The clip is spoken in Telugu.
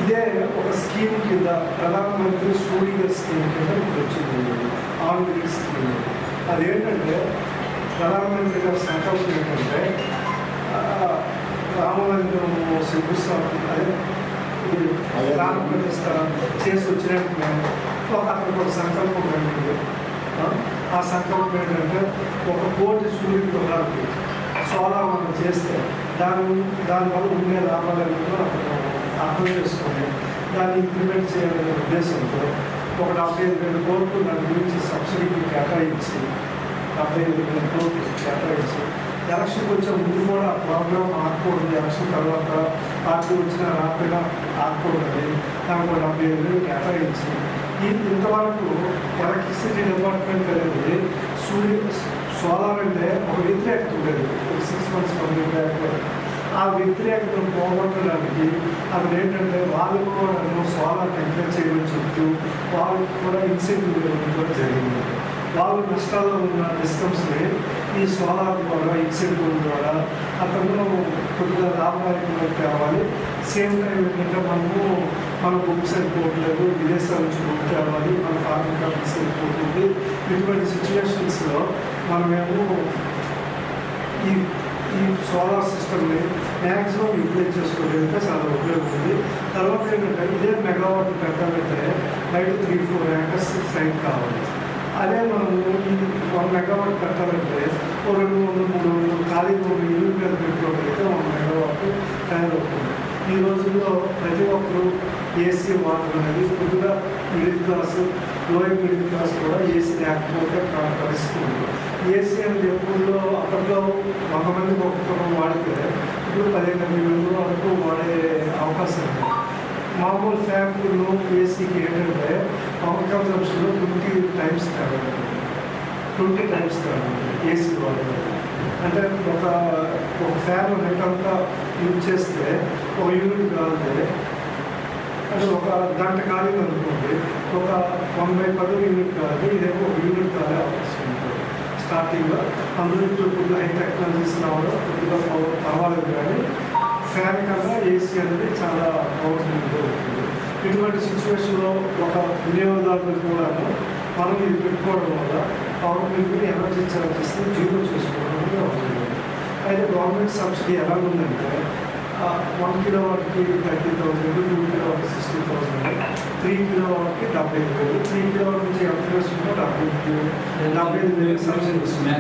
ఇదే ఒక స్కీమ్ కింద ప్రధానమంత్రి సూర్య స్కీమ్ కింద ఇప్పుడు వచ్చింది ఆన్ గ్రిడ్ స్కీమ్. అదేంటంటే ప్రధానమంత్రి గారి సంకల్పం ఏంటంటే రామమందిరం శంకుస్థాపన అదే రామ ప్రతిష్ట చేసి వచ్చినట్టు అక్కడికి ఒక సంకల్పం కలిగింది. ఆ సంకల్పం ఏంటంటే 1 కోటి సూర్య గృహాలకి సోలార్ మనం చేస్తే దానివల్ల ఉండే లాభాలను అర్థం చేసుకొని దాన్ని ఇంప్లిమెంట్ చేయాలనే ఉద్దేశంతో ఒక 75,000 కోట్లు దాని గురించి సబ్సిడీకి కేటాయించి 75,000 కోట్లు కేటాయించి ఎలక్షన్కి వచ్చే ముందు కూడా ఆ ప్రోగ్రామ్ ఆకూడదు, ఎలక్షన్ తర్వాత పార్టీ వచ్చినా రాకపోయినా ఆకూడదని దానికి 75,000 కేటాయించి ఇంతవరకు ఎలక్ట్రిసిటీ డిపార్ట్మెంట్ అనేది సోలార్ అంటే ఒక వ్యతిరేకత ఉండేది. 6 months వ్యతిరేకత. ఆ వ్యతిరేకతను పోగొట్టడానికి అది ఏంటంటే వాళ్ళకు కూడా సోలార్ ఎంకరేజ్ చేయమని చెప్తూ వాళ్ళకి కూడా ఇన్సెంటివ్ ఇవ్వడం జరిగింది. వాళ్ళు నష్టాల్లో ఉన్న డిస్కమ్స్ని ఈ సోలార్ ద్వారా ఇన్సెంటివ్ ద్వారా అతను కొద్దిగా లాభదాయకంగా తేవాలి. సేమ్ టైం ఏంటంటే మన బుక్స్ అయిపోవట్లేదు, విదేశాల నుంచి బుక్ తేవాలి, మన ఫార్మింగ్ కంపెనీస్ అయిపోతుంది. ఇటువంటి సిచ్యువేషన్స్లో మనమేమో ఈ సోలార్ సిస్టమ్ని మ్యాక్సిమం యూటిలైజ్ చేసుకోవడానికి చాలా ఉపయోగపడుతుంది. తర్వాత ఏంటంటే ఇదే మెగావాట్ పెట్టాలంటే బయట 3-4 acres సైట్ కావాలి. అదే మనము ఈ 1 మెగావాట్ పెట్టాలంటే 200-300 ఖాళీ యూనిట్ మీద పెట్టుకోగలిగితే 1 మెగావాట్ తయారవుతుంది. ఈ రోజుల్లో ప్రతి ఒక్కరూ ఏసీ వాటర్ అనేది కొద్దిగా middle class, lower middle class కూడా ఏసీ లేకపోతే పరిస్థితుంది. ఏసీ అనేది ఎప్పుడులో అప్పట్లో 100 మందికి ఒక్కొక్కరు వాడితే ఇప్పుడు 15 మంది వరకు వాడే అవకాశం ఉంది. మామూలు ఫ్యాక్టరీలో ఏసీకి ఏంటంటే పవర్ కన్సంప్షన్లో 20 times తేడా, 20 times తేడా ఏసీ వాడే. అంటే ఒక ఫ్యాన్ నెట్ అంతా యూజ్ చేస్తే 1 యూనిట్ కాలితే అంటే ఒక గంట కాలేదు అనుకోండి, ఒక 1/10 యూనిట్ కాదు, ఇదేమో 1 యూనిట్ కాలే అవకాశం ఉంటుంది స్టార్టింగ్లో. అందులో ఇప్పుడు కొద్దిగా హై టెక్నాలజీస్ రావడం కొద్దిగా పర్వాలేదు, కానీ ఫ్యాన్ కన్నా ఏసీ అనేది చాలా పవర్ఫుల్ ఉంటుంది. ఇటువంటి సిచ్యువేషన్లో ఒక వినియోగదారులు కూడా మనం ఇది పెట్టుకోవడం వల్ల పవర్ బిల్ని ఎనర్జీ ఛార్జెస్ని జీరో చేసుకోవడం అవుతుంది. అయితే గవర్నమెంట్ సబ్సిడీ ఎలా ఉందంటే 1 కిలోవాట్కి 30,000, 2 కిలోవాట్కి 60,000, 3 కిలోవాట్కి 70,000, 3 కిలోవాట్ నుంచి ఎంత వేసుకుంటే 75,000 సబ్సిడీ వస్తుంది.